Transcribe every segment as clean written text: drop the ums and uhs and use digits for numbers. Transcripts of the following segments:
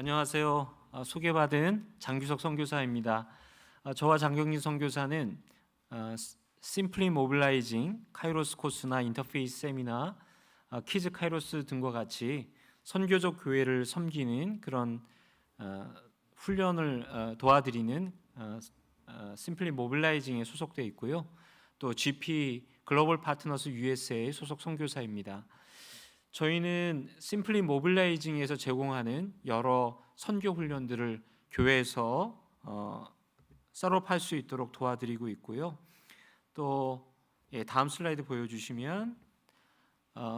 안녕하세요. 소개받은 장규석 선교사입니다. 저와 장경진 선교사는 Simply Mobilizing 카이로스 코스나 인터페이스 세미나, 키즈 카이로스 등과 같이 선교적 교회를 섬기는 그런 훈련을 도와드리는 Simply Mobilizing에 소속되어 있고요. 또 GP 글로벌 파트너스 USA에 소속 선교사입니다. 저희는 심플리 모빌라이징에서 제공하는 여러 선교 훈련들을 교회에서 셋업할 수 있도록 도와드리고 있고요. 또 다음 슬라이드 보여주시면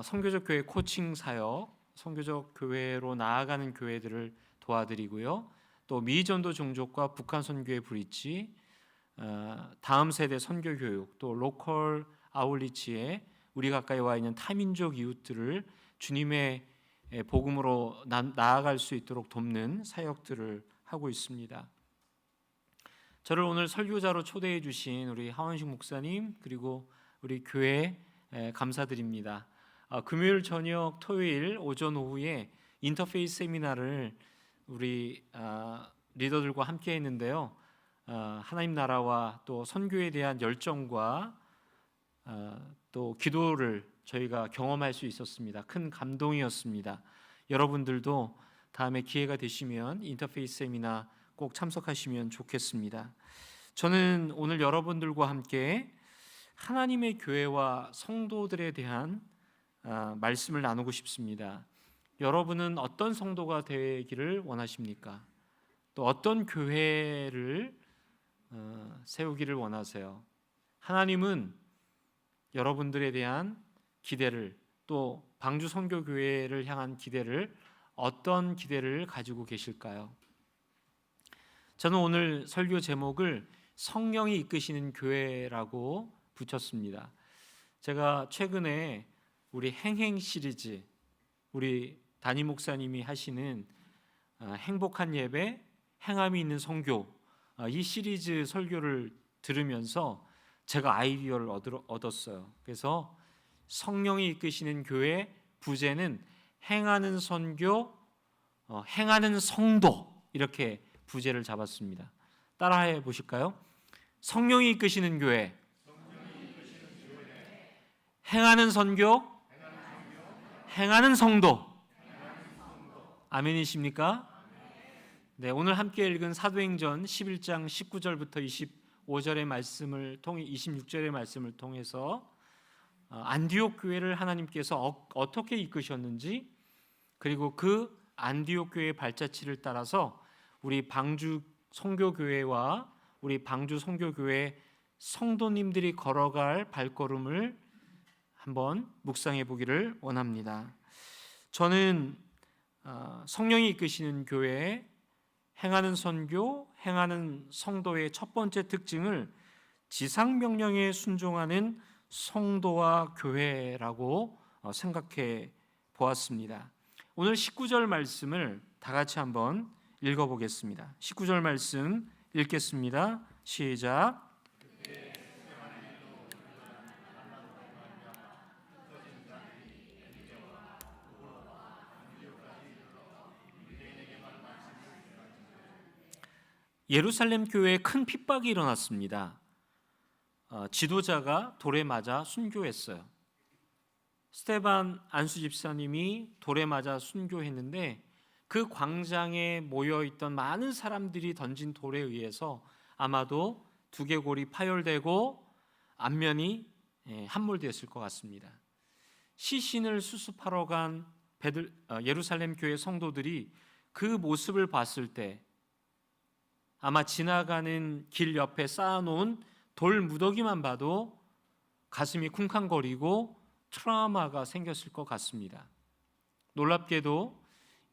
선교적 교회 코칭 사역, 선교적 교회로 나아가는 교회들을 도와드리고요. 또 미전도 종족과 북한 선교의 브릿지, 다음 세대 선교 교육, 또 로컬 아울리치에 우리 가까이 와 있는 타민족 이웃들을 주님의 복음으로 나아갈 수 있도록 돕는 사역들을 하고 있습니다. 저를 오늘 설교자로 초대해 주신 우리 하원식 목사님, 그리고 우리 교회 감사드립니다. 금요일 저녁, 토요일 오전 오후에 인터페이스 세미나를 우리 리더들과 함께 했는데요. 하나님 나라와 또 선교에 대한 열정과 또 기도를 저희가 경험할 수 있었습니다. 큰 감동이었습니다. 여러분들도 다음에 기회가 되시면 인터페이스 세미나 꼭 참석하시면 좋겠습니다. 저는 오늘 여러분들과 함께 하나님의 교회와 성도들에 대한 말씀을 나누고 싶습니다. 여러분은 어떤 성도가 되기를 원하십니까? 또 어떤 교회를 세우기를 원하세요? 하나님은 여러분들에 대한 기대를, 또 방주 선교교회를 향한 기대를, 어떤 기대를 가지고 계실까요? 저는 오늘 설교 제목을 성령이 이끄시는 교회라고 붙였습니다. 제가 최근에 우리 행행 시리즈, 우리 담임 목사님이 하시는 행복한 예배, 행함이 있는 선교, 이 시리즈 설교를 들으면서 제가 아이디어를 얻었어요. 그래서 성령이 이끄시는 교회 부제는 행하는 선교, 행하는 성도, 이렇게 부제를 잡았습니다. 따라해 보실까요? 성령이 이끄시는 교회, 행하는 선교, 행하는 성도. 아멘이십니까? 네, 오늘 함께 읽은 사도행전 11장 19절부터 25절의 말씀을 통해 26절의 말씀을 통해서 안디옥 교회를 하나님께서 어떻게 이끄셨는지, 그리고 그 안디옥 교회의 발자취를 따라서 우리 방주 선교교회와 우리 방주 선교교회 성도님들이 걸어갈 발걸음을 한번 묵상해 보기를 원합니다. 저는 성령이 이끄시는 교회, 행하는 선교, 행하는 성도의 첫 번째 특징을 지상명령에 순종하는 성도와 교회라고 생각해 보았습니다. 오늘 19절 말씀을 다 같이 한번 읽어보겠습니다. 19절 말씀 읽겠습니다. 시작. 예루살렘 교회에 큰 핍박이 일어났습니다. 지도자가 돌에 맞아 순교했어요. 스데반 안수 집사님이 돌에 맞아 순교했는데 그 광장에 모여있던 많은 사람들이 던진 돌에 의해서 아마도 두개골이 파열되고 안면이 함몰되었을 것 같습니다. 시신을 수습하러 간 예루살렘 교회 성도들이 그 모습을 봤을 때 아마 지나가는 길 옆에 쌓아놓은 돌 무더기만 봐도 가슴이 쿵쾅거리고 트라우마가 생겼을 것 같습니다. 놀랍게도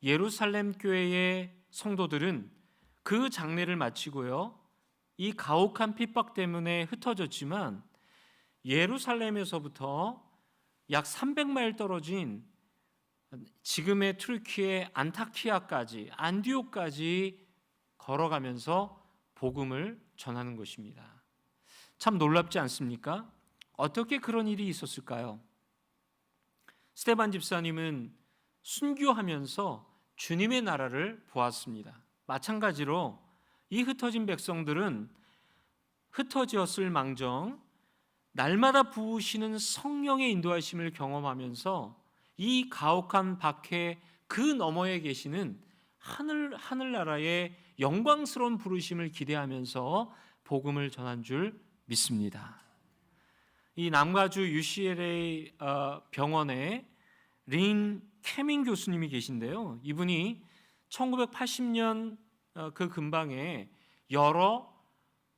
예루살렘 교회의 성도들은 그 장례를 마치고요, 이 가혹한 핍박 때문에 흩어졌지만 예루살렘에서부터 약 300마일 떨어진 지금의 튀르키예 안타키아까지, 안디옥까지 걸어가면서 복음을 전하는 것입니다. 참 놀랍지 않습니까? 어떻게 그런 일이 있었을까요? 스데반 집사님은 순교하면서 주님의 나라를 보았습니다. 마찬가지로 이 흩어진 백성들은 흩어졌을 망정 날마다 부으시는 성령의 인도하심을 경험하면서 이 가혹한 박해 그 너머에 계시는 하늘나라의 영광스러운 부르심을 기대하면서 복음을 전한 줄 믿습니다. 이 남가주 UCLA 병원에 린 캐밍 교수님이 계신데요. 이분이 1980년 그 근방에 여러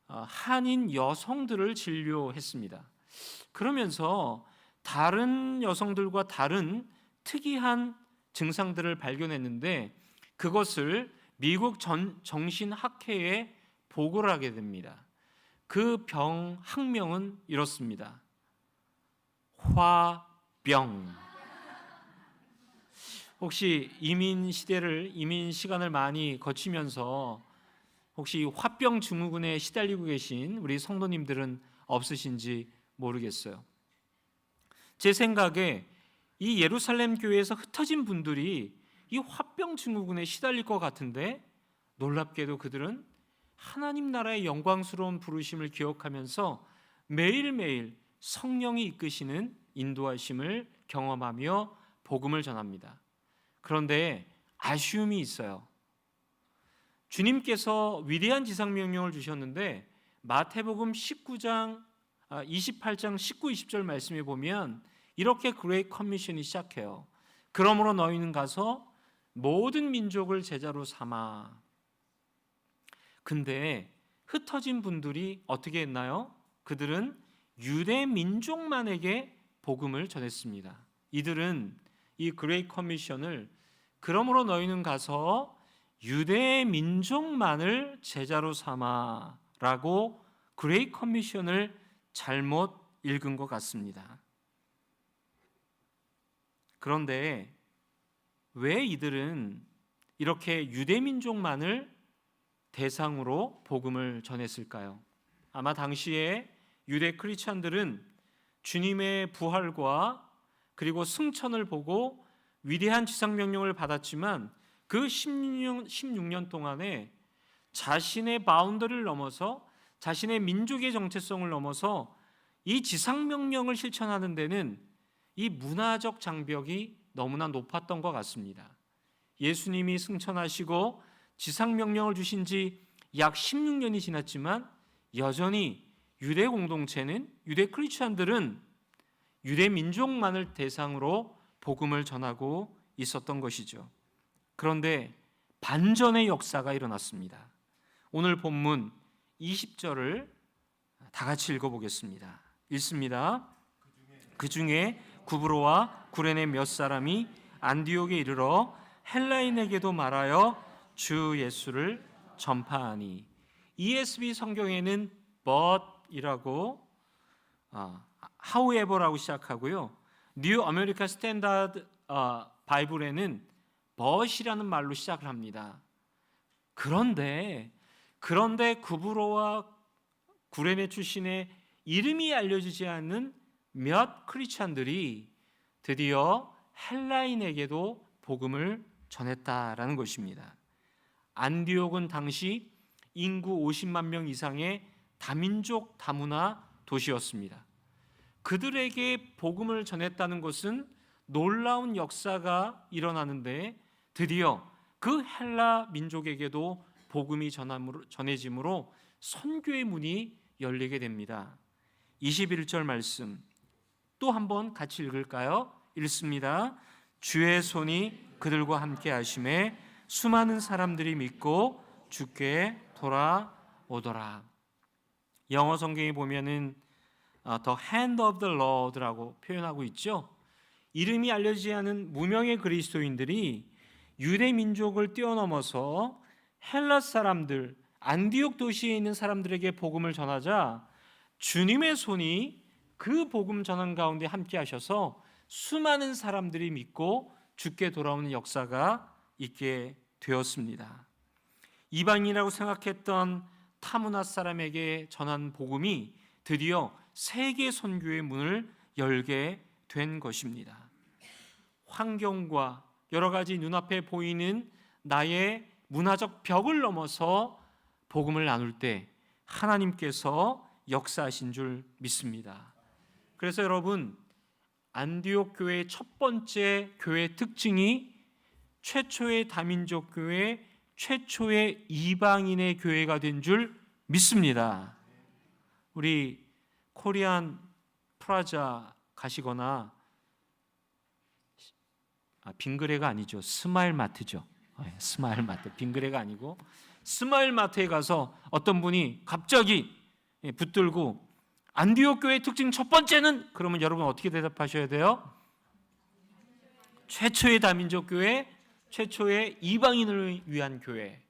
한인 여성들을 진료했습니다. 그러면서 다른 여성들과 다른 특이한 증상들을 발견했는데 그것을 미국 정신학회에 보고를 하게 됩니다. 그 병 학명은 이렇습니다. 화병. 혹시 이민 시간을 많이 거치면서 혹시 화병 증후군에 시달리고 계신 우리 성도님들은 없으신지 모르겠어요. 제 생각에 이 예루살렘 교회에서 흩어진 분들이 이 화병 증후군에 시달릴 것 같은데 놀랍게도 그들은 하나님 나라의 영광스러운 부르심을 기억하면서 매일매일 성령이 이끄시는 인도하심을 경험하며 복음을 전합니다. 그런데 아쉬움이 있어요. 주님께서 위대한 지상명령을 주셨는데 마태복음 28장 19, 20절 말씀에 보면 이렇게 그레이트 커미션이 시작해요. 그러므로 너희는 가서 모든 민족을 제자로 삼아. 근데 흩어진 분들이 어떻게 했나요? 그들은 유대 민족만에게 복음을 전했습니다. 이들은 이 그레이트 커미션을 그러므로 너희는 가서 유대 민족만을 제자로 삼아라고 그레이트 커미션을 잘못 읽은 것 같습니다. 그런데 왜 이들은 이렇게 유대 민족만을 대상으로 복음을 전했을까요? 아마 당시에 유대 크리스천들은 주님의 부활과 그리고 승천을 보고 위대한 지상명령을 받았지만 그 16년 동안에 자신의 바운더리를 넘어서 자신의 민족의 정체성을 넘어서 이 지상명령을 실천하는 데는 이 문화적 장벽이 너무나 높았던 것 같습니다. 예수님이 승천하시고 지상명령을 주신 지 약 16년이 지났지만 여전히 유대 공동체는 유대 크리스천들은 유대 민족만을 대상으로 복음을 전하고 있었던 것이죠. 그런데 반전의 역사가 일어났습니다. 오늘 본문 20절을 다 같이 읽어보겠습니다. 읽습니다. 그 중에 구브로와 구레네 몇 사람이 안디옥에 이르러 헬라인에게도 말하여 주 예수를 전파하니. ESV 성경에는 but이라고 however라고 시작하고요. 뉴 아메리칸 스탠다드 바이블에는 but이라는 말로 시작을 합니다. 그런데 구브로와 구레네 출신의 이름이 알려지지 않는 몇 크리스천들이 드디어 헬라인에게도 복음을 전했다라는 것입니다. 안디옥은 당시 인구 50만 명 이상의 다민족 다문화 도시였습니다. 그들에게 복음을 전했다는 것은 놀라운 역사가 일어나는데 드디어 그 헬라 민족에게도 복음이 전해짐으로 선교의 문이 열리게 됩니다. 21절 말씀 또 한번 같이 읽을까요? 읽습니다. 주의 손이 그들과 함께 하심에 수많은 사람들이 믿고 주께 돌아오더라. 영어 성경에 보면은 The hand of the Lord라고 표현하고 있죠. 이름이 알려지지 않은 무명의 그리스도인들이 유대 민족을 뛰어넘어서 헬라 사람들, 안디옥 도시에 있는 사람들에게 복음을 전하자 주님의 손이 그 복음 전한 가운데 함께 하셔서 수많은 사람들이 믿고 주께 돌아오는 역사가 있게 되었습니다. 이방인이라고 생각했던 타문화 사람에게 전한 복음이 드디어 세계 선교의 문을 열게 된 것입니다. 환경과 여러 가지 눈앞에 보이는 나의 문화적 벽을 넘어서 복음을 나눌 때 하나님께서 역사하신 줄 믿습니다. 그래서 여러분, 안디옥 교회의 첫 번째 교회 특징이 최초의 다민족 교회, 최초의 이방인의 교회가 된 줄 믿습니다. 우리 코리안 프라자 가시거나 빙그레가 아니죠. 스마일마트죠. 스마일마트. 빙그레가 아니고 스마일마트에 가서 어떤 분이 갑자기 붙들고 안디옥 교회의 특징 첫 번째는, 그러면 여러분 어떻게 대답하셔야 돼요? 최초의 다민족 교회, 최초의 이방인을 위한 교회.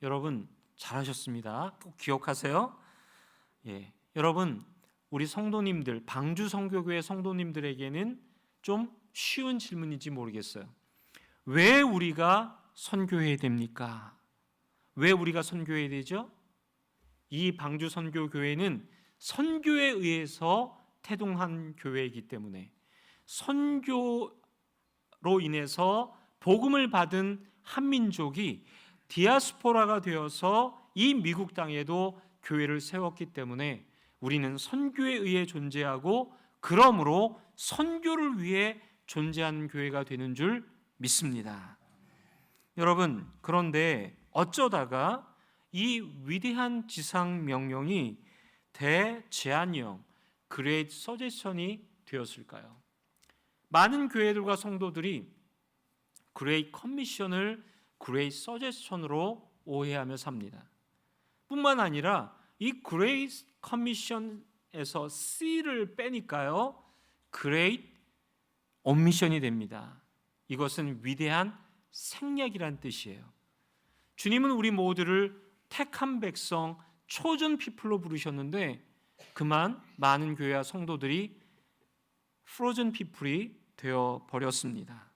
여러분 잘하셨습니다. 꼭 기억하세요. 여러분, 우리 성도님들, 방주 선교교회 성도님들에게는 좀 쉬운 질문인지 모르겠어요. 왜 우리가 선교해야 됩니까? 왜 우리가 선교해야 되죠? 이 방주 선교교회는 선교에 의해서 태동한 교회이기 때문에, 선교로 인해서 복음을 받은 한민족이 디아스포라가 되어서 이 미국 땅에도 교회를 세웠기 때문에 우리는 선교에 의해 존재하고, 그러므로 선교를 위해 존재하는 교회가 되는 줄 믿습니다. 여러분, 그런데 어쩌다가 이 위대한 지상 명령이 대제안령, 그레이트 서제션이 되었을까요? 많은 교회들과 성도들이 그레이트 커미션을 그레이트 서제션으로 오해하며 삽니다. 뿐만 아니라 이 그레이트 커미션에서 C를 빼니까요, 그레이트 오미션이 됩니다. 이것은 위대한 생략이란 뜻이에요. 주님은 우리 모두를 택한 백성, 초전 피플로 부르셨는데 그만 많은 교회와 성도들이 프로즌 피플이 되어 버렸습니다.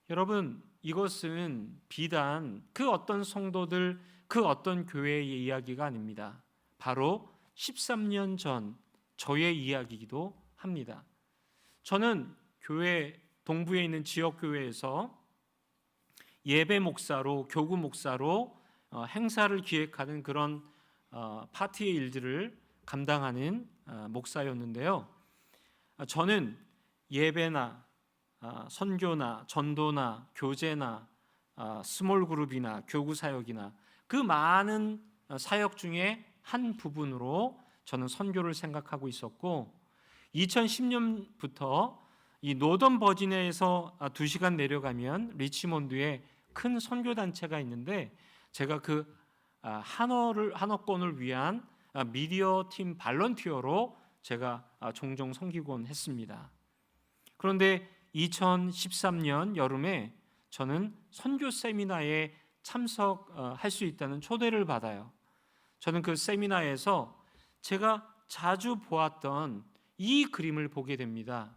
여러분, 이것은 비단 그 어떤 성도들, 그 어떤 교회의 이야기가 아닙니다. 바로 13년 전 저의 이야기이기도 합니다. 저는 교회 동부에 있는 지역 교회에서 예배 목사로, 교구 목사로 행사를 기획하는 그런 파티의 일들을 감당하는 목사였는데요. 저는 예배나 선교나 전도나 교제나 스몰 그룹이나 교구 사역이나 그 많은 사역 중에 한 부분으로 저는 선교를 생각하고 있었고, 2010년부터 이 노던 버지니아에서 2시간 내려가면 리치몬드에 큰 선교 단체가 있는데, 제가 그 한어권을 위한 미디어 팀 발런티어로 제가 종종 섬기곤 했습니다. 그런데 2013년 여름에 저는 선교 세미나에 참석할 수 있다는 초대를 받아요. 저는 그 세미나에서 제가 자주 보았던 이 그림을 보게 됩니다.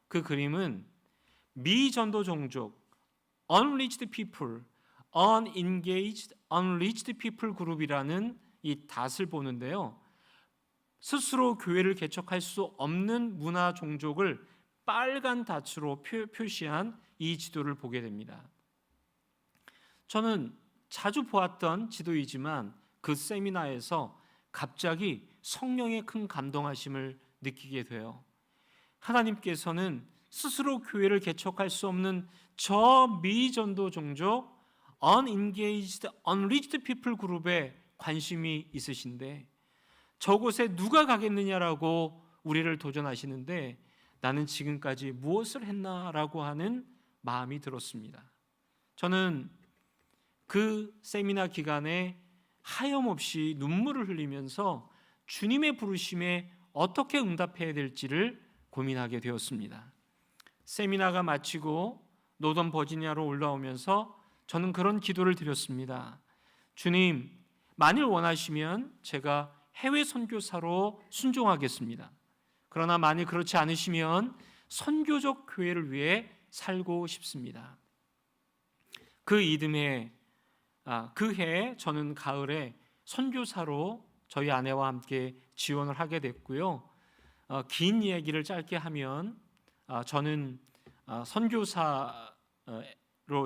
그 그림은 미전도 종족, unreached people, unengaged, unreached people 그룹이라는 이 닷을 보는데요. 스스로 교회를 개척할 수 없는 문화 종족을 빨간 닷으로 표시한 이 지도를 보게 됩니다. 저는 자주 보았던 지도이지만 그 세미나에서 갑자기 성령의 큰 감동하심을 느끼게 돼요. 하나님께서는 스스로 교회를 개척할 수 없는 저 미전도 종족, unengaged, unreached people 그룹에 관심이 있으신데 저곳에 누가 가겠느냐라고 우리를 도전하시는데, 나는 지금까지 무엇을 했나라고 하는 마음이 들었습니다. 저는 그 세미나 기간에 하염없이 눈물을 흘리면서 주님의 부르심에 어떻게 응답해야 될지를 고민하게 되었습니다. 세미나가 마치고 노던 버지니아로 올라오면서 저는 그런 기도를 드렸습니다. 주님, 만일 원하시면 제가 해외 선교사로 순종하겠습니다. 그러나 만일 그렇지 않으시면 선교적 교회를 위해 살고 싶습니다. 그 이듬해, 그해 저는 가을에 선교사로 저희 아내와 함께 지원을 하게 됐고요. 긴 얘기를 짧게 하면 저는 선교사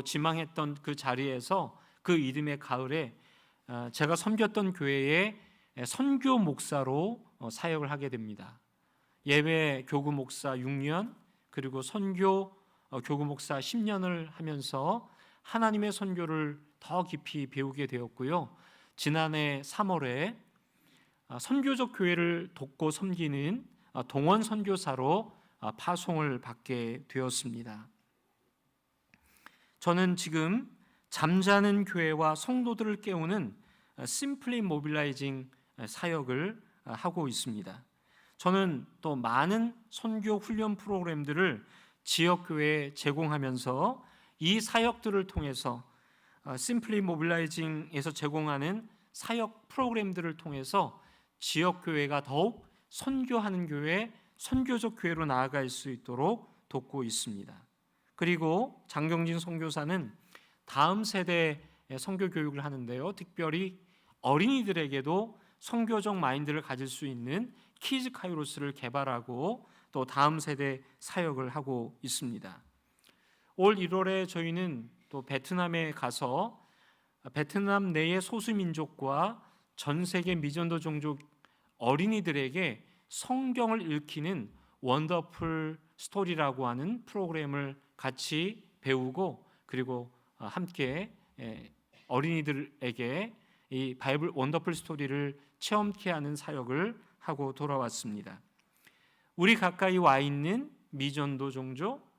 지망했던 그 자리에서 그 이듬해 가을에 제가 섬겼던 교회에 선교 목사로 사역을 하게 됩니다. 예배 교구 목사 6년 그리고 선교 교구 목사 10년을 하면서 하나님의 선교를 더 깊이 배우게 되었고요. 지난해 3월에 선교적 교회를 돕고 섬기는 동원 선교사로 파송을 받게 되었습니다. 저는 지금 잠자는 교회와 성도들을 깨우는 심플리 모빌라이징 사역을 하고 있습니다. 저는 또 많은 선교 훈련 프로그램들을 지역교회에 제공하면서 이 사역들을 통해서 심플리 모빌라이징에서 제공하는 사역 프로그램들을 통해서 지역교회가 더욱 선교하는 교회, 선교적 교회로 나아갈 수 있도록 돕고 있습니다. 그리고 장경진 선교사는 다음 세대의 선교 교육을 하는데요. 특별히 어린이들에게도 선교적 마인드를 가질 수 있는 키즈 카이로스를 개발하고 또 다음 세대 사역을 하고 있습니다. 올 1월에 저희는 또 베트남에 가서 베트남 내의 소수민족과 전 세계 미전도 종족 어린이들에게 성경을 읽히는 원더풀 스토리라고 하는 프로그램을 같이 배우고 그리고 함께 어린이들에게 이 바이블 원더풀 스토리를 체험케 하는 사역을 하고 돌아왔습니다. 우리 가까이 와 있는 미전도 종족,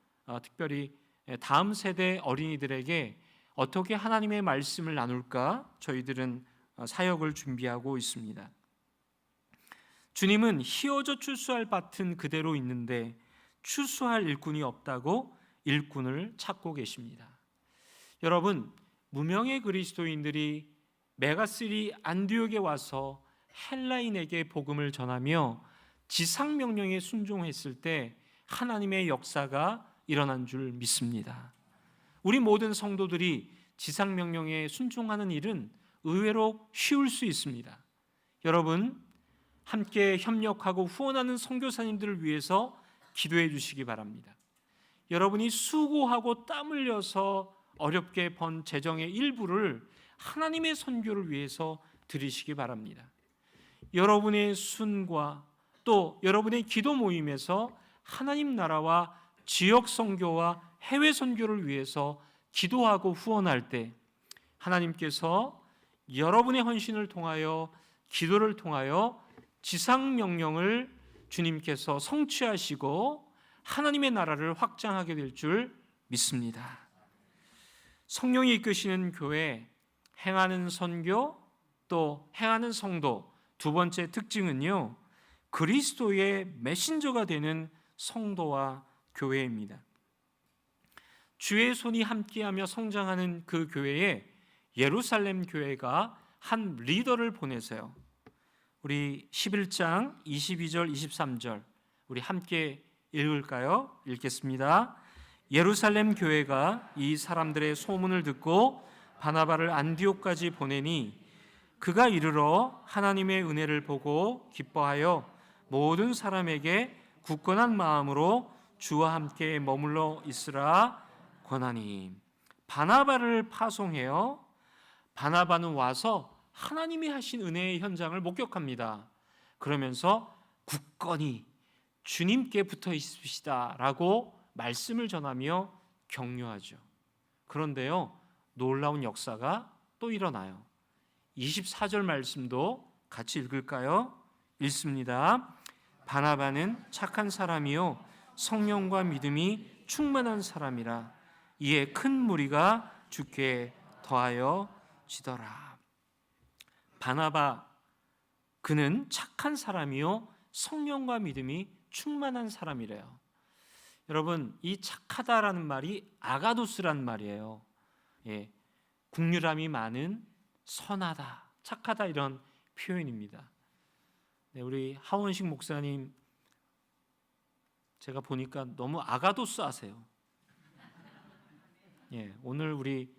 특별히 다음 세대 어린이들에게 어떻게 하나님의 말씀을 나눌까 저희들은 사역을 준비하고 있습니다. 주님은 희어져 추수할 밭은 그대로 있는데 추수할 일꾼이 없다고 일꾼을 찾고 계십니다. 여러분, 무명의 그리스도인들이 메가3 안디옥에 와서 헬라인에게 복음을 전하며 지상명령에 순종했을 때 하나님의 역사가 일어난 줄 믿습니다. 우리 모든 성도들이 지상명령에 순종하는 일은 의외로 쉬울 수 있습니다. 여러분, 함께 협력하고 후원하는 선교사님들을 위해서 기도해 주시기 바랍니다. 여러분이 수고하고 땀 흘려서 어렵게 번 재정의 일부를 하나님의 선교를 위해서 드리시기 바랍니다. 여러분의 순과 또 여러분의 기도 모임에서 하나님 나라와 지역 선교와 해외 선교를 위해서 기도하고 후원할 때 하나님께서 여러분의 헌신을 통하여 기도를 통하여 지상 명령을 주님께서 성취하시고 하나님의 나라를 확장하게 될 줄 믿습니다. 성령이 이끄시는 교회, 행하는 선교, 또 행하는 성도, 두 번째 특징은요, 그리스도의 메신저가 되는 성도와 교회입니다. 주의 손이 함께하며 성장하는 그 교회에 예루살렘 교회가 한 리더를 보내세요. 우리 11장 22절 23절 우리 함께 읽을까요? 읽겠습니다. 예루살렘 교회가 이 사람들의 소문을 듣고 바나바를 안디옥까지 보내니 그가 이르러 하나님의 은혜를 보고 기뻐하여 모든 사람에게 굳건한 마음으로 주와 함께 머물러 있으라 권하니. 바나바를 파송해요. 바나바는 와서 하나님이 하신 은혜의 현장을 목격합니다. 그러면서 굳건히 주님께 붙어 있읍시다 라고 말씀을 전하며 격려하죠. 그런데요, 놀라운 역사가 또 일어나요. 24절 말씀도 같이 읽을까요? 읽습니다. 바나바는 착한 사람이요 성령과 믿음이 충만한 사람이라 이에 큰 무리가 주께 더하여 지더라. 바나바, 그는 착한 사람이요 성령과 믿음이 충만한 사람이래요. 여러분, 이 착하다라는 말이 아가도스란 말이에요. 국률함이 많은, 선하다, 착하다 이런 표현입니다. 우리 하원식 목사님 제가 보니까 너무 아가도스 하세요. 오늘 우리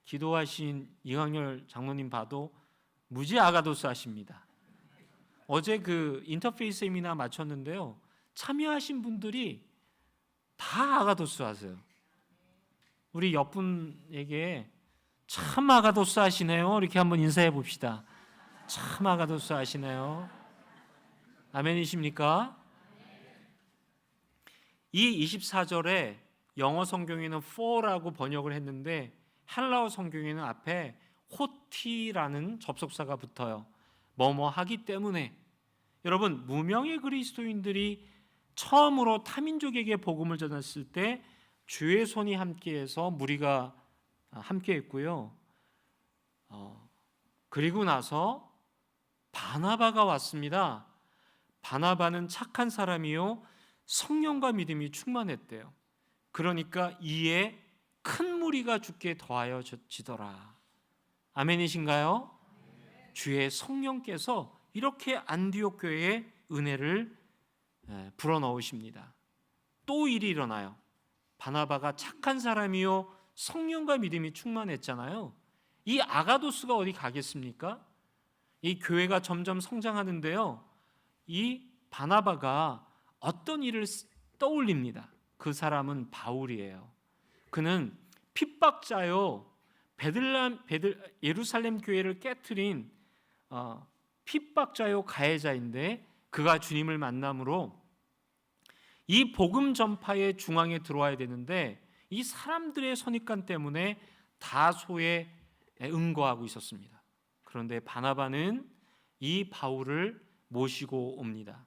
기도하신 이광열 장로님 봐도 무지 아가도스 하십니다. 어제 그 인터페이스 세미나 마쳤는데요, 참여하신 분들이 다 아가도스 하세요. 우리 옆분에게 참 아가도스 하시네요. 이렇게 한번 인사해 봅시다. 참 아가도스 하시네요. 아멘이십니까? 이 24절에 영어 성경에는 for라고 번역을 했는데 헬라어 성경에는 앞에 호티라는 접속사가 붙어요. 뭐뭐 하기 때문에. 여러분, 무명의 그리스도인들이 처음으로 타민족에게 복음을 전했을 때 주의 손이 함께해서 무리가 함께했고요. 그리고 나서 바나바가 왔습니다. 바나바는 착한 사람이요 성령과 믿음이 충만했대요. 그러니까 이에 큰 무리가 주께 더하여지더라. 아멘이신가요? 주의 성령께서 이렇게 안디옥 교회에 은혜를 불어넣으십니다. 또 일이 일어나요. 바나바가 착한 사람이요 성령과 믿음이 충만했잖아요. 이 아가도스가 어디 가겠습니까? 이 교회가 점점 성장하는데요, 이 바나바가 어떤 일을 떠올립니다. 그 사람은 바울이에요. 그는 핍박자요, 예루살렘 교회를 깨트린 핍박자요 가해자인데, 그가 주님을 만남으로 이 복음 전파의 중앙에 들어와야 되는데 이 사람들의 선입관 때문에 다소에 응거하고 있었습니다. 그런데 바나바는 이 바울을 모시고 옵니다.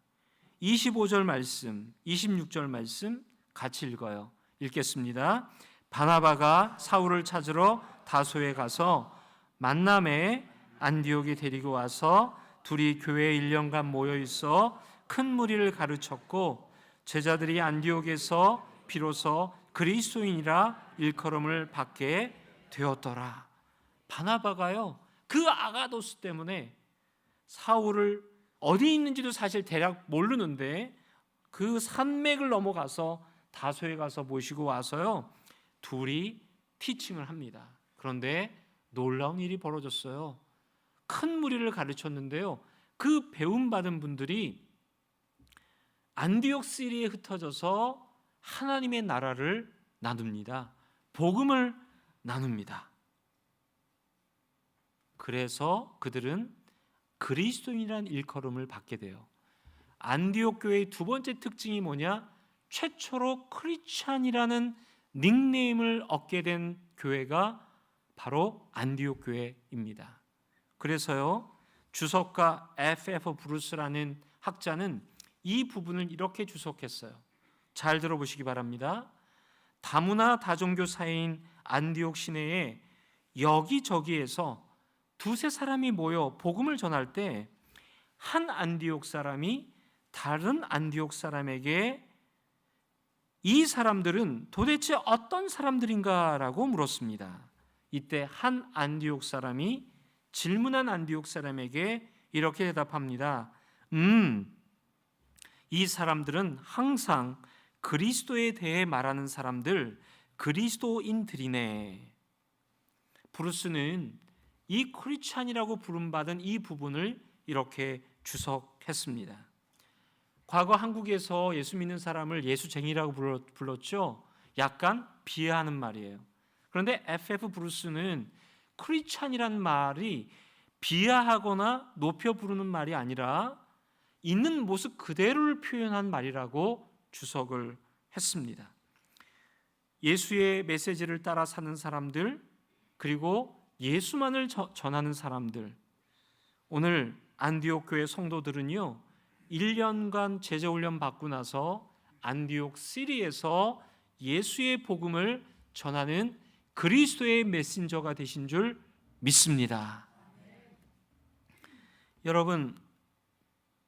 25절 말씀, 26절 말씀 같이 읽어요. 읽겠습니다. 바나바가 사울을 찾으러 다소에 가서 만남에 안디옥에 데리고 와서 둘이 교회에 1년간 모여 있어 큰 무리를 가르쳤고, 제자들이 안디옥에서 비로소 그리스도인이라 일컬음을 받게 되었더라. 바나바가요, 그 아가도스 때문에 사울을 어디 있는지도 사실 대략 모르는데 그 산맥을 넘어가서 다소에 가서 모시고 와서요, 둘이 티칭을 합니다. 그런데 놀라운 일이 벌어졌어요. 큰 무리를 가르쳤는데요, 그 배움받은 분들이 안디옥 시리에 흩어져서 하나님의 나라를 나눕니다. 복음을 나눕니다. 그래서 그들은 그리스도인이라는 일컬음을 받게 돼요. 안디옥 교회의 두 번째 특징이 뭐냐? 최초로 크리스찬이라는 닉네임을 얻게 된 교회가 바로 안디옥 교회입니다. 그래서요, 주석가 F.F. 브루스라는 학자는 이 부분을 이렇게 주석했어요. 잘 들어보시기 바랍니다. 다문화 다종교 사회인 안디옥 시내에 여기저기에서 두세 사람이 모여 복음을 전할 때 한 안디옥 사람이 다른 안디옥 사람에게 이 사람들은 도대체 어떤 사람들인가라고 물었습니다. 이때 한 안디옥 사람이 질문한 안디옥 사람에게 이렇게 대답합니다. 이 사람들은 항상 그리스도에 대해 말하는 사람들, 그리스도인들이네. 브루스는 이 크리스찬이라고 부름받은 이 부분을 이렇게 주석했습니다. 과거 한국에서 예수 믿는 사람을 예수쟁이라고 불렀죠. 약간 비하하는 말이에요. 그런데 F.F. 브루스는 크리스찬이란 말이 비하하거나 높여 부르는 말이 아니라 있는 모습 그대로를 표현한 말이라고 주석을 했습니다. 예수의 메시지를 따라 사는 사람들, 그리고 예수만을 전하는 사람들. 오늘 안디옥 교회 성도들은요, 1년간 제자훈련 받고 나서 안디옥 시리에서 예수의 복음을 전하는 그리스도의 메신저가 되신 줄 믿습니다. 여러분,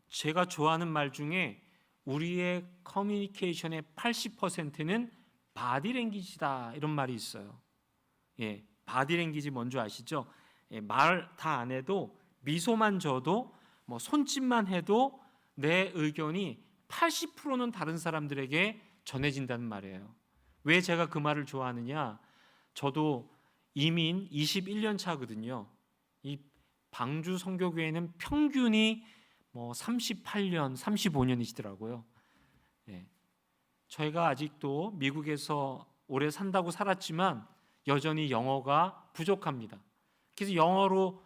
제가 좋아하는 말 중에 우리의 커뮤니케이션의 80%는 바디랭귀지다, 이런 말이 있어요. 예, 바디랭귀지 뭔지 아시죠? 예, 말 다 안 해도 미소만 져도 뭐 손짓만 해도 내 의견이 80%는 다른 사람들에게 전해진다는 말이에요. 왜 제가 그 말을 좋아하느냐? 저도 이민 21년 차거든요. 이 방주 선교교회는 평균이 뭐 38년, 35년이시더라고요. 예. 저희가 아직도 미국에서 오래 산다고 살았지만 여전히 영어가 부족합니다. 그래서 영어로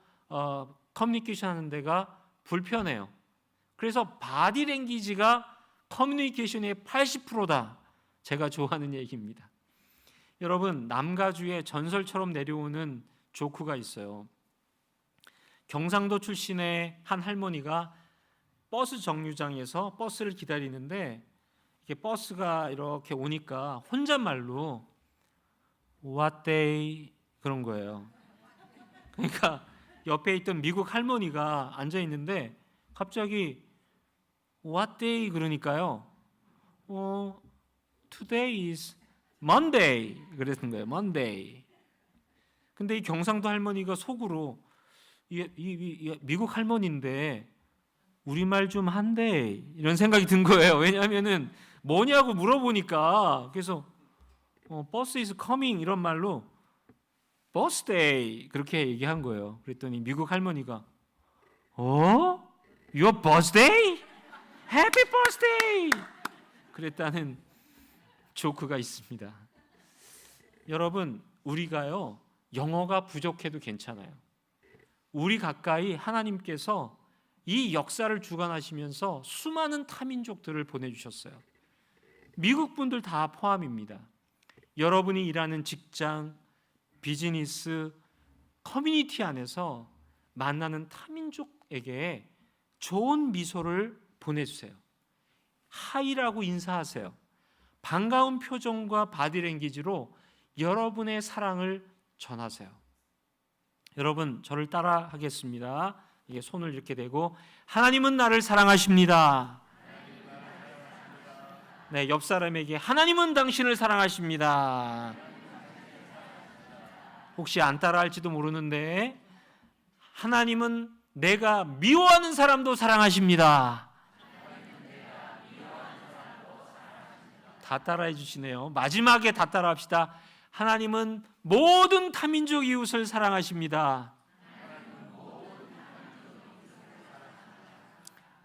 커뮤니케이션 하는 데가 불편해요. 그래서 바디랭귀지가 커뮤니케이션의 80%다. 제가 좋아하는 얘기입니다. 여러분, 남가주에 전설처럼 내려오는 조크가 있어요. 경상도 출신의 한 할머니가 버스 정류장에서 버스를 기다리는데 이게 버스가 이렇게 오니까 혼잣말로 What day 그런 거예요. 그러니까 옆에 있던 미국 할머니가 앉아 있는데 갑자기 What day 그러니까요. Today is Monday 그랬던 거예요. Monday. 근데 이 경상도 할머니가 속으로 이 미국 할머니인데 우리말 좀 한대 이런 생각이 든 거예요. 왜냐하면은 뭐냐고 물어보니까 그래서 버스 is coming 이런 말로 버스 데이 그렇게 얘기한 거예요. 그랬더니 미국 할머니가 Your birthday? Happy birthday! 그랬다는 조크가 있습니다. 여러분, 우리가요 영어가 부족해도 괜찮아요. 우리 가까이 하나님께서 이 역사를 주관하시면서 수많은 타민족들을 보내주셨어요. 미국 분들 다 포함입니다. 여러분이 일하는 직장, 비즈니스, 커뮤니티 안에서 만나는 타민족에게 좋은 미소를 보내주세요. 하이라고 인사하세요. 반가운 표정과 바디랭귀지로 여러분의 사랑을 전하세요. 여러분, 저를 따라 하겠습니다. 이게 손을 이렇게 대고 하나님은 나를 사랑하십니다. 네, 옆 사람에게 하나님은 당신을 사랑하십니다. 혹시 안 따라할지도 모르는데 하나님은 내가 미워하는 사람도 사랑하십니다. 다 따라해 주시네요. 마지막에 다 따라합시다. 하나님은 모든 타민족 이웃을 사랑하십니다.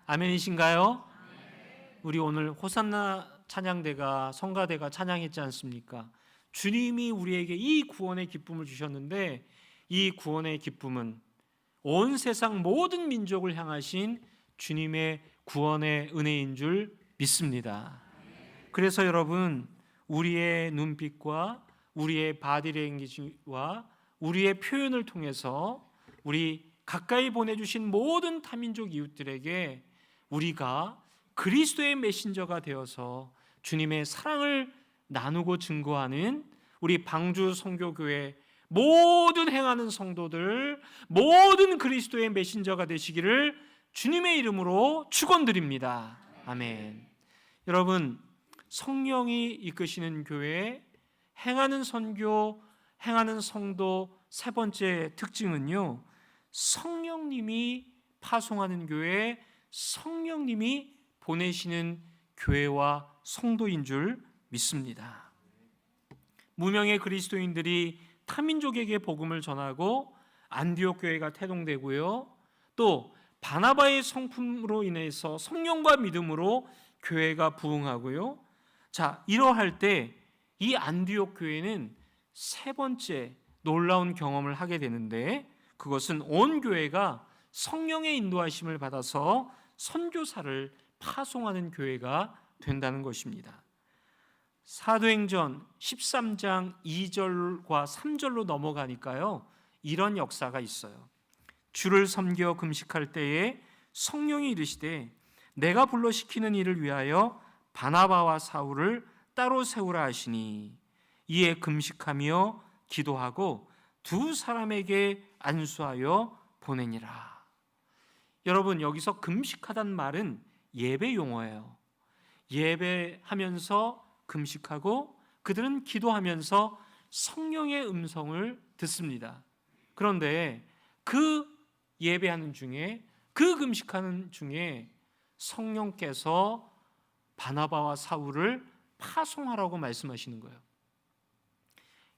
아멘이신가요? 우리 오늘 호산나 찬양대가 성가대가 찬양했지 않습니까? 주님이 우리에게 이 구원의 기쁨을 주셨는데 이 구원의 기쁨은 온 세상 모든 민족을 향하신 주님의 구원의 은혜인 줄 믿습니다. 그래서 여러분, 우리의 눈빛과 우리의 바디랭귀지와 우리의 표현을 통해서 우리 가까이 보내주신 모든 타민족 이웃들에게 우리가 그리스도의 메신저가 되어서 주님의 사랑을 나누고 증거하는 우리 방주 선교교회 모든 행하는 성도들, 모든 그리스도의 메신저가 되시기를 주님의 이름으로 축원드립니다. 아멘. 여러분, 성령이 이끄시는 교회, 행하는 선교, 행하는 성도 세 번째 특징은요, 성령님이 파송하는 교회, 성령님이 보내시는 교회와 성도인 줄 믿습니다. 무명의 그리스도인들이 타민족에게 복음을 전하고 안디옥 교회가 태동되고요, 또 바나바의 성품으로 인해서 성령과 믿음으로 교회가 부흥하고요. 자, 이러할 때 이 안디옥 교회는 세 번째 놀라운 경험을 하게 되는데 그것은 온 교회가 성령의 인도하심을 받아서 선교사를 파송하는 교회가 된다는 것입니다. 사도행전 13장 2절과 3절로 넘어가니까요, 이런 역사가 있어요. 주를 섬겨 금식할 때에 성령이 이르시되 내가 불러 시키는 일을 위하여 바나바와 사울을 따로 세우라 하시니 이에 금식하며 기도하고 두 사람에게 안수하여 보내니라. 여러분, 여기서 금식하단 말은 예배 용어예요. 예배하면서 금식하고 그들은 기도하면서 성령의 음성을 듣습니다. 그런데 그 예배하는 중에, 그 금식하는 중에 성령께서 바나바와 사울을 파송하라고 말씀하시는 거예요.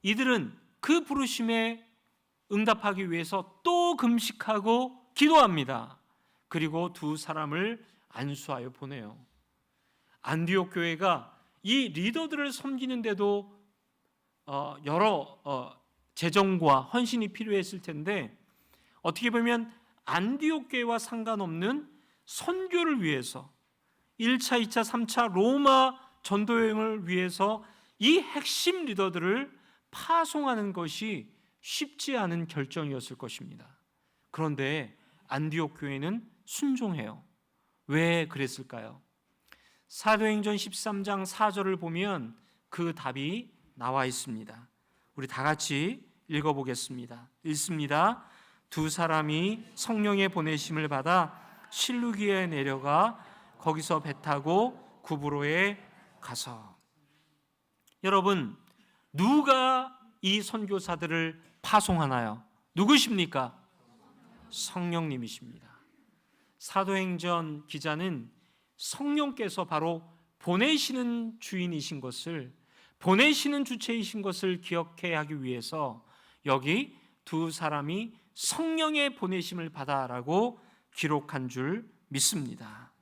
이들은 그 부르심에 응답하기 위해서 또 금식하고 기도합니다. 그리고 두 사람을 안수하여 보내요. 안디옥 교회가 이 리더들을 섬기는데도 여러 재정과 헌신이 필요했을 텐데 어떻게 보면 안디옥 교회와 상관없는 선교를 위해서 1차, 2차, 3차 로마 전도 여행을 위해서 이 핵심 리더들을 파송하는 것이 쉽지 않은 결정이었을 것입니다. 그런데 안디옥 교회는 순종해요. 왜 그랬을까요? 사도행전 13장 4절을 보면 그 답이 나와 있습니다. 우리 다 같이 읽어보겠습니다. 읽습니다. 두 사람이 성령의 보내심을 받아 실루기에 내려가 거기서 배 타고 구브로에 가서. 여러분, 누가 이 선교사들을 파송하나요? 누구십니까? 성령님이십니다. 사도행전 기자는 성령께서 바로 보내시는 주인이신 것을, 보내시는 주체이신 것을 기억해야 하기 위해서 여기 두 사람이 성령의 보내심을 받아라고 기록한 줄 믿습니다.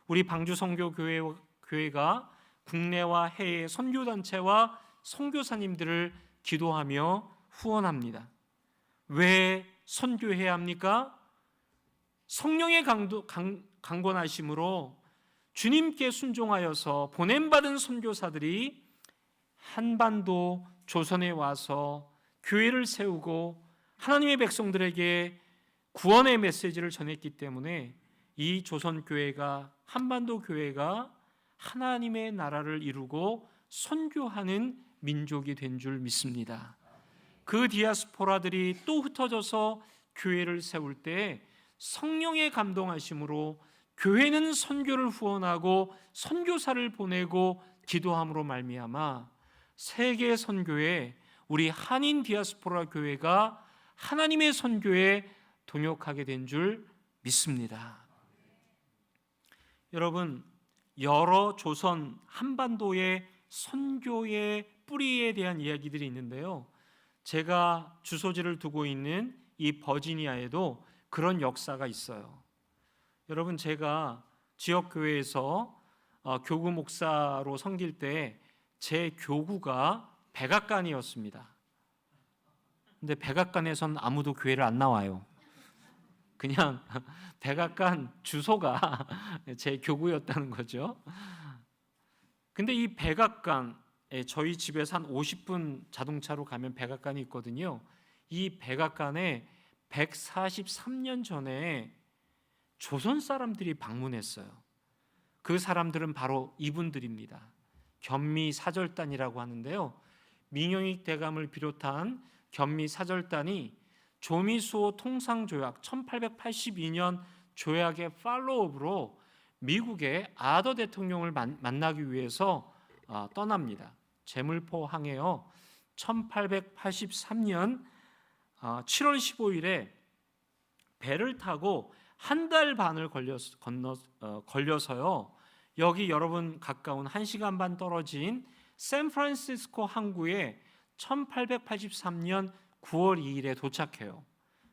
우리 방주선교교회가 국내와 해외 선교단체와 선교사님들을 기도하며 후원합니다. 왜 선교해야 합니까? 성령의 강권하심으로 주님께 순종하여서 보냄받은 선교사들이 한반도 조선에 와서 교회를 세우고 하나님의 백성들에게 구원의 메시지를 전했기 때문에 이 조선교회가, 한반도 교회가 하나님의 나라를 이루고 선교하는 민족이 된 줄 믿습니다. 그 디아스포라들이 또 흩어져서 교회를 세울 때 성령의 감동하심으로 교회는 선교를 후원하고 선교사를 보내고 기도함으로 말미암아 세계 선교에 우리 한인 디아스포라 교회가 하나님의 선교에 동역하게 된 줄 믿습니다. 여러분, 여러 조선 한반도의 선교의 뿌리에 대한 이야기들이 있는데요, 제가 주소지를 두고 있는 이 버지니아에도 그런 역사가 있어요. 여러분, 제가 지역교회에서 교구 목사로 섬길 때 제 교구가 백악관이었습니다. 근데 백악관에선 아무도 교회를 안 나와요. 그냥 백악관 주소가 제 교구였다는 거죠. 근데 이 백악관에 저희 집에서 한 50분 자동차로 가면 백악관이 있거든요. 이 백악관에 143년 전에 조선 사람들이 방문했어요. 그 사람들은 바로 이분들입니다. 견미사절단이라고 하는데요, 민영익 대감을 비롯한 견미사절단이 조미수호 통상조약 1882년 조약의 팔로우업으로 미국의 아더 대통령을 만나기 위해서 떠납니다. 제물포 항해요. 1883년 7월 15일에 배를 타고 한 달 반을 걸려서요, 여기 여러분 가까운 1시간 반 떨어진 샌프란시스코 항구에 1883년 9월 2일에 도착해요.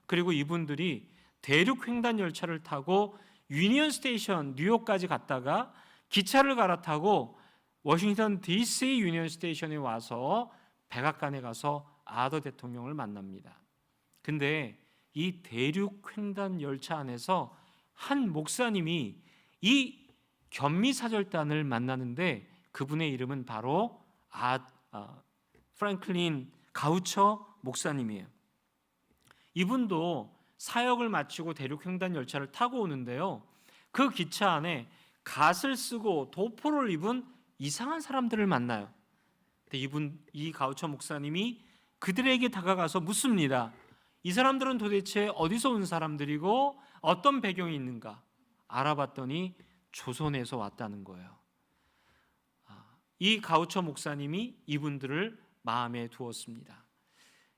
그리고 이분들이 대륙 횡단 열차를 타고 유니언 스테이션 뉴욕까지 갔다가 기차를 갈아타고 워싱턴 DC 유니언 스테이션에 와서 백악관에 가서 아더 대통령을 만납니다. 근데 이 대륙 횡단 열차 안에서 한 목사님이 이 견미사절단을 만나는데 그분의 이름은 바로 프랭클린 가우처 목사님이에요. 이분도 사역을 마치고 대륙 횡단 열차를 타고 오는데요, 그 기차 안에 갓을 쓰고 도포를 입은 이상한 사람들을 만나요. 근데 이 가우처 목사님이 그들에게 다가가서 묻습니다. 이 사람들은 도대체 어디서 온 사람들이고 어떤 배경이 있는가? 알아봤더니 조선에서 왔다는 거예요. 이 가우처 목사님이 이분들을 마음에 두었습니다.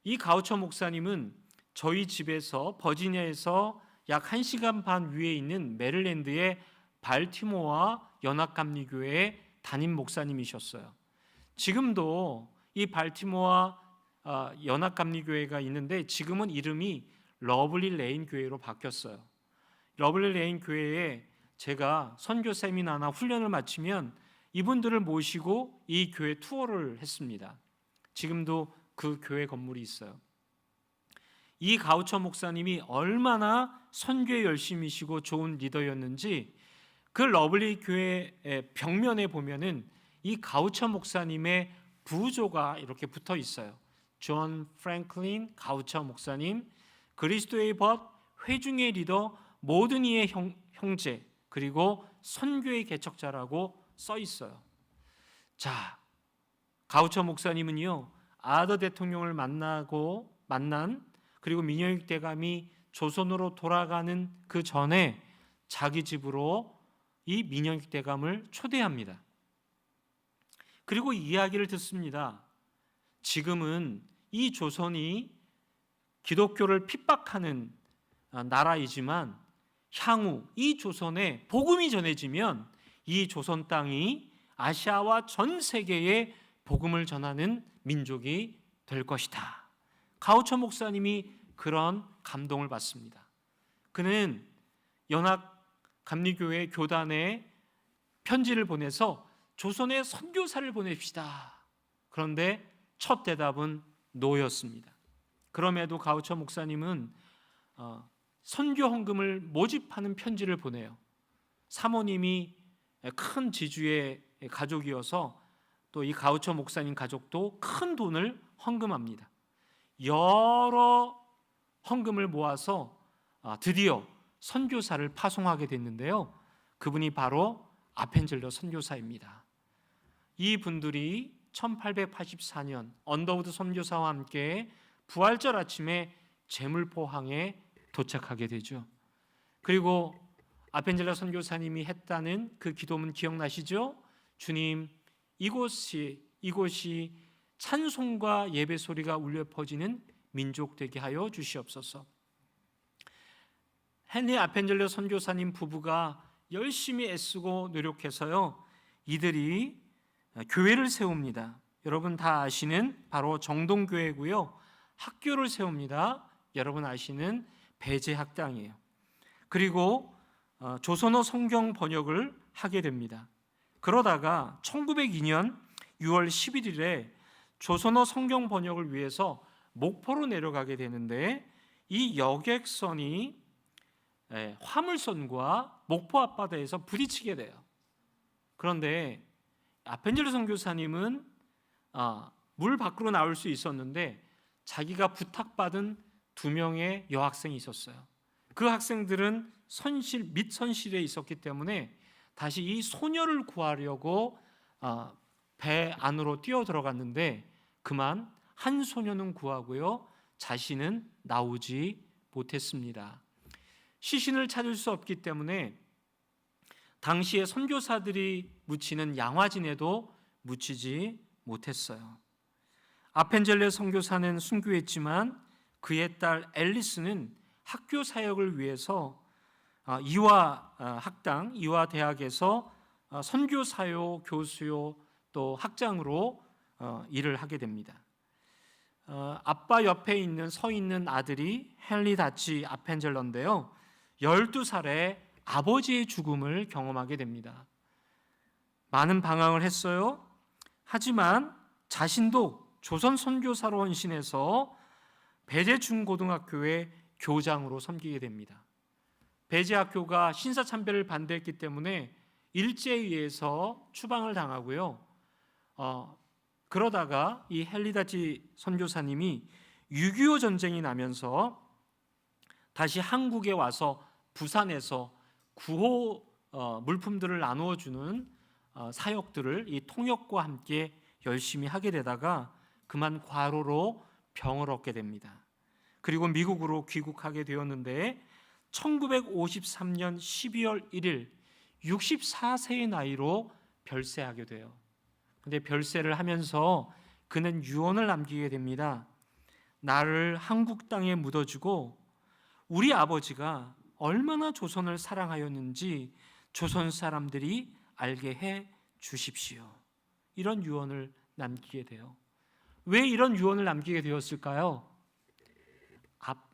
이 가우처 목사님은 저희 집에서 버지니아에서 약 1시간 반 위에 있는 메릴랜드의 발티모어 연합감리교회의 담임 목사님이셨어요. 지금도 이 발티모어 연합감리교회가 있는데 지금은 이름이 러블리 레인 교회로 바뀌었어요. 러블리 레인 교회에 제가 선교 세미나나 훈련을 마치면 이분들을 모시고 이 교회 투어를 했습니다. 지금도 그 교회 건물이 있어요. 이 가우처 목사님이 얼마나 선교에 열심히시고 좋은 리더였는지 그 러블리 교회의 벽면에 보면은 이 가우처 목사님의 부조가 이렇게 붙어 있어요. 존 프랭클린 가우처 목사님, 그리스도의 벗, 회중의 리더, 모든 이의 형제, 그리고 선교의 개척자라고 써 있어요. 자, 가우처 목사님은요, 아더 대통령을 만난 그리고 민영익 대감이 조선으로 돌아가는 그 전에 자기 집으로 이 민영익 대감을 초대합니다. 그리고 이야기를 듣습니다. 지금은 이 조선이 기독교를 핍박하는 나라이지만 향후 이 조선에 복음이 전해지면 이 조선 땅이 아시아와 전 세계에 복음을 전하는 민족이 될 것이다. 가우처 목사님이 그런 감동을 받습니다. 그는 연합감리교회 교단에 편지를 보내서 조선에 선교사를 보냅시다. 그런데 첫 대답은 노였습니다. 그럼에도 가우처 목사님은 선교 헌금을 모집하는 편지를 보내요. 사모님이 큰 지주의 가족이어서 또 이 가우처 목사님 가족도 큰 돈을 헌금합니다. 여러 헌금을 모아서 드디어 선교사를 파송하게 됐는데요. 그분이 바로 아펜젤러 선교사입니다. 이 분들이 1884년 언더우드 선교사와 함께 부활절 아침에 제물포항에 도착하게 되죠. 그리고 아펜젤러 선교사님이 했다는 그 기도문 기억나시죠? 주님, 이곳이 찬송과 예배 소리가 울려 퍼지는 민족 되게 하여 주시옵소서. 헨리 아펜젤러 선교사님 부부가 열심히 애쓰고 노력해서요, 이들이 교회를 세웁니다. 여러분 다 아시는 바로 정동교회고요. 학교를 세웁니다. 여러분 아시는 배재학당이에요. 그리고 조선어 성경 번역을 하게 됩니다. 그러다가 1902년 6월 11일에 조선어 성경 번역을 위해서 목포로 내려가게 되는데 이 여객선이 화물선과 목포 앞바다에서 부딪히게 돼요. 그런데 아펜젤러 선교사님은 물 밖으로 나올 수 있었는데 자기가 부탁받은 2명의 여학생이 있었어요. 그 학생들은 선실에 있었기 때문에 다시 이 소녀를 구하려고 배 안으로 뛰어 들어갔는데 그만 한 소녀는 구하고요, 자신은 나오지 못했습니다. 시신을 찾을 수 없기 때문에 당시에 선교사들이 묻히는 양화진에도 묻히지 못했어요. 아펜젤러 선교사는 순교했지만 그의 딸 앨리스는 학교 사역을 위해서 이화 대학에서 선교 사요, 교수요, 또 학장으로 일을 하게 됩니다. 아빠 옆에 서 있는 아들이 헨리 다치 아펜젤러인데요. 12살에 아버지의 죽음을 경험하게 됩니다. 많은 방황을 했어요. 하지만 자신도 조선 선교사로 헌신해서 배재중고등학교의 교장으로 섬기게 됩니다. 배재학교가 신사참배를 반대했기 때문에 일제에 의해서 추방을 당하고요. 그러다가 이 헨리다치 선교사님이 6.25 전쟁이 나면서 다시 한국에 와서 부산에서 구호 물품들을 나누어 주는 사역들을 이 통역과 함께 열심히 하게 되다가 그만 과로로 병을 얻게 됩니다. 그리고 미국으로 귀국하게 되었는데 1953년 12월 1일 64세의 나이로 별세하게 돼요. 근데 별세를 하면서 그는 유언을 남기게 됩니다. 나를 한국 땅에 묻어주고 우리 아버지가 얼마나 조선을 사랑하였는지 조선 사람들이 알게 해 주십시오. 이런 유언을 남기게 돼요. 왜 이런 유언을 남기게 되었을까요?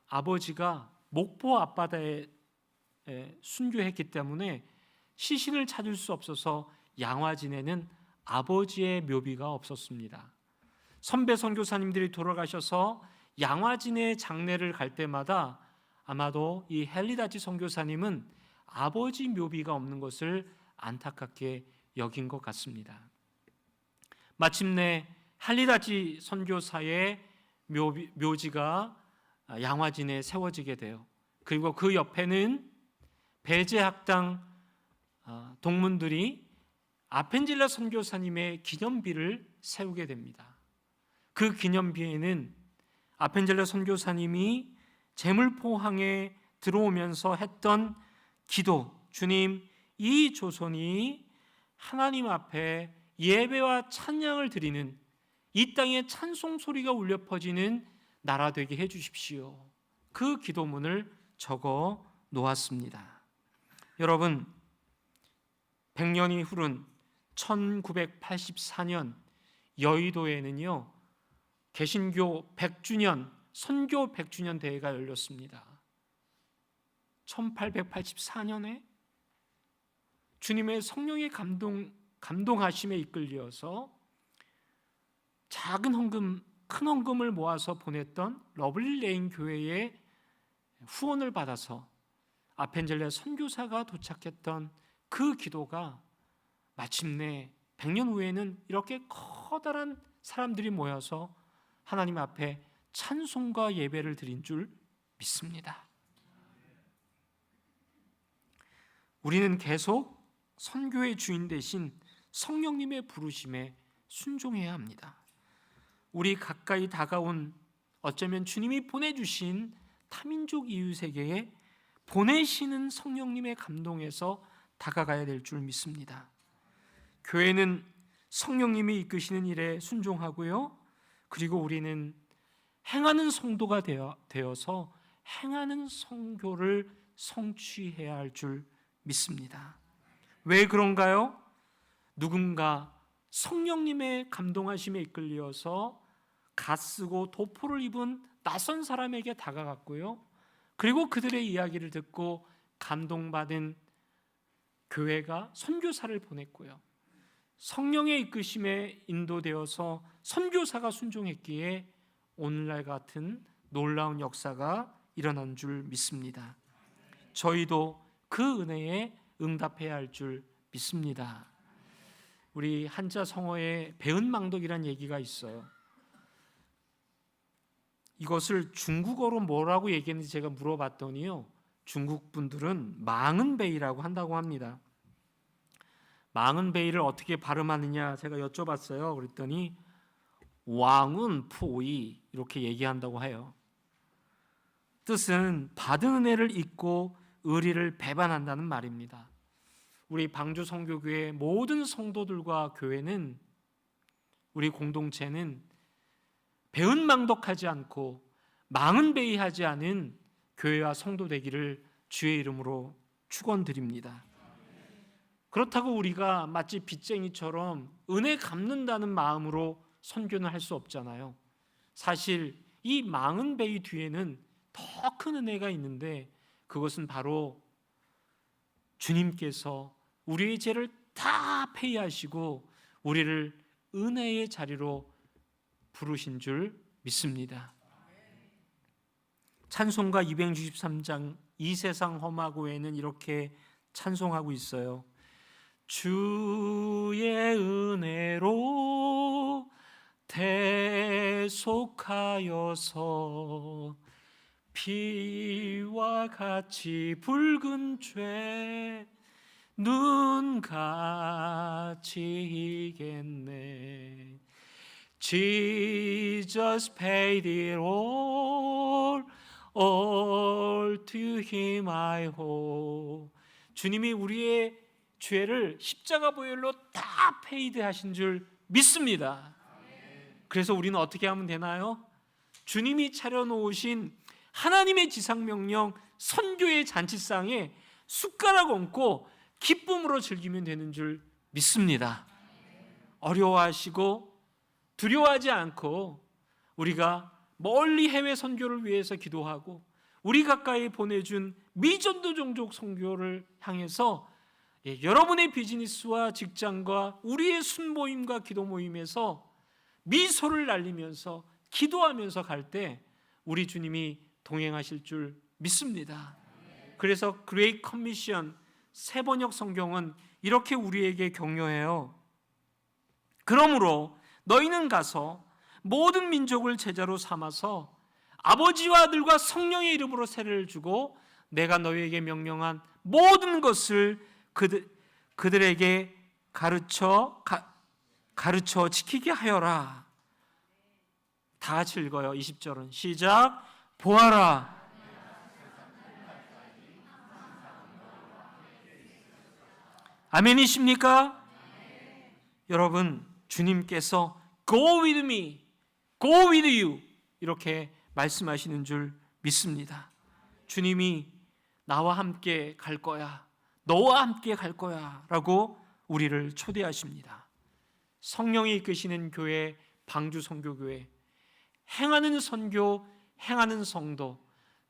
아버지가 목포 앞바다에 순교했기 때문에 시신을 찾을 수 없어서 양화진에는 아버지의 묘비가 없었습니다. 선배 선교사님들이 돌아가셔서 양화진의 장례를 갈 때마다 아마도 이 헨리다지 선교사님은 아버지 묘비가 없는 것을 안타깝게 여긴 것 같습니다. 마침내 헨리다지 선교사의 묘지가 양화진에 세워지게 돼요. 그리고 그 옆에는 배제학당 동문들이 아펜젤라 선교사님의 기념비를 세우게 됩니다. 그 기념비에는 아펜젤라 선교사님이 제물포항에 들어오면서 했던 기도, 주님, 이 조선이 하나님 앞에 예배와 찬양을 드리는, 이 땅에 찬송 소리가 울려 퍼지는 나라 되게 해 주십시오. 그 기도문을 적어 놓았습니다. 여러분, 100년이 흐른 1984년 여의도에는요, 개신교 100주년, 선교 100주년 대회가 열렸습니다. 1884년에 주님의 성령의 감동하심에 이끌려서 작은 헌금, 큰 헌금을 모아서 보냈던 러블리레인 교회의 후원을 받아서 아펜젤레 선교사가 도착했던 그 기도가 마침내 100년 후에는 이렇게 커다란 사람들이 모여서 하나님 앞에 찬송과 예배를 드린 줄 믿습니다. 우리는 계속 선교의 주인 대신 성령님의 부르심에 순종해야 합니다. 우리 가까이 다가온, 어쩌면 주님이 보내주신 타민족 이웃에게 보내시는 성령님의 감동에서 다가가야 될 줄 믿습니다. 교회는 성령님이 이끄시는 일에 순종하고요, 그리고 우리는 행하는 성도가 되어서 행하는 선교를 성취해야 할 줄 믿습니다. 왜 그런가요? 누군가 성령님의 감동하심에 이끌려서 갓쓰고 도포를 입은 낯선 사람에게 다가갔고요, 그리고 그들의 이야기를 듣고 감동받은 교회가 선교사를 보냈고요, 성령의 이끄심에 인도되어서 선교사가 순종했기에 오늘날 같은 놀라운 역사가 일어난 줄 믿습니다. 저희도 그 은혜에 응답해야 할 줄 믿습니다. 우리 한자 성어에 배은망덕이라는 얘기가 있어요. 이것을 중국어로 뭐라고 얘기했는지 제가 물어봤더니요, 중국 분들은 망은베이라고 한다고 합니다. 망은베이를 어떻게 발음하느냐 제가 여쭤봤어요. 그랬더니 왕은 포이 이렇게 얘기한다고 해요. 뜻은 받은 은혜를 잊고 의리를 배반한다는 말입니다. 우리 방주 선교교회 모든 성도들과 교회는, 우리 공동체는 배은망덕하지 않고 망은베이하지 않은 교회와 성도 되기를 주의 이름으로 축원드립니다. 그렇다고 우리가 마치 빚쟁이처럼 은혜 갚는다는 마음으로 선교는 할 수 없잖아요. 사실 이 망은베이 뒤에는 더 큰 은혜가 있는데, 그것은 바로 주님께서 우리의 죄를 다 폐하시고 우리를 은혜의 자리로 부르신 줄 믿습니다. 찬송가 263장 이 세상 험하고에는 이렇게 찬송하고 있어요. 주의 은혜로 대속하여서 피와 같이 붉은 죄 눈같이 이겠네. Jesus paid it all to him I owe. 주님이 우리의 죄를 십자가 보혈로 다 페이드하신 줄 믿습니다. 그래서 우리는 어떻게 하면 되나요? 주님이 차려놓으신 하나님의 지상명령 선교의 잔치상에 숟가락 얹고 기쁨으로 즐기면 되는 줄 믿습니다. 어려워하시고 두려워하지 않고 우리가 멀리 해외 선교를 위해서 기도하고 우리 가까이 보내준 미전도 종족 선교를 향해서 여러분의 비즈니스와 직장과 우리의 순모임과 기도 모임에서 미소를 날리면서 기도하면서 갈 때 우리 주님이 동행하실 줄 믿습니다. 그래서 그레이트 커미션 새 번역 성경은 이렇게 우리에게 격려해요. 그러므로 너희는 가서 모든 민족을 제자로 삼아서 아버지와 아들과 성령의 이름으로 세례를 주고 내가 너희에게 명령한 모든 것을 그들에게 가르쳐 지키게 하여라. 다 같이 읽어요. 20절은 시작. 보아라. 아멘이십니까? 여러분, 주님께서 Go with me, Go with you 이렇게 말씀하시는 줄 믿습니다. 주님이 나와 함께 갈 거야, 너와 함께 갈 거야 라고 우리를 초대하십니다. 성령이 이끄시는 교회, 방주 선교교회, 행하는 선교, 행하는 성도,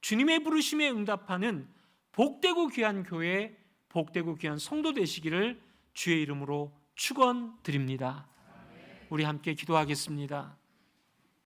주님의 부르심에 응답하는 복되고 귀한 교회, 복되고 귀한 성도 되시기를 주의 이름으로 축원드립니다. 우리 함께 기도하겠습니다.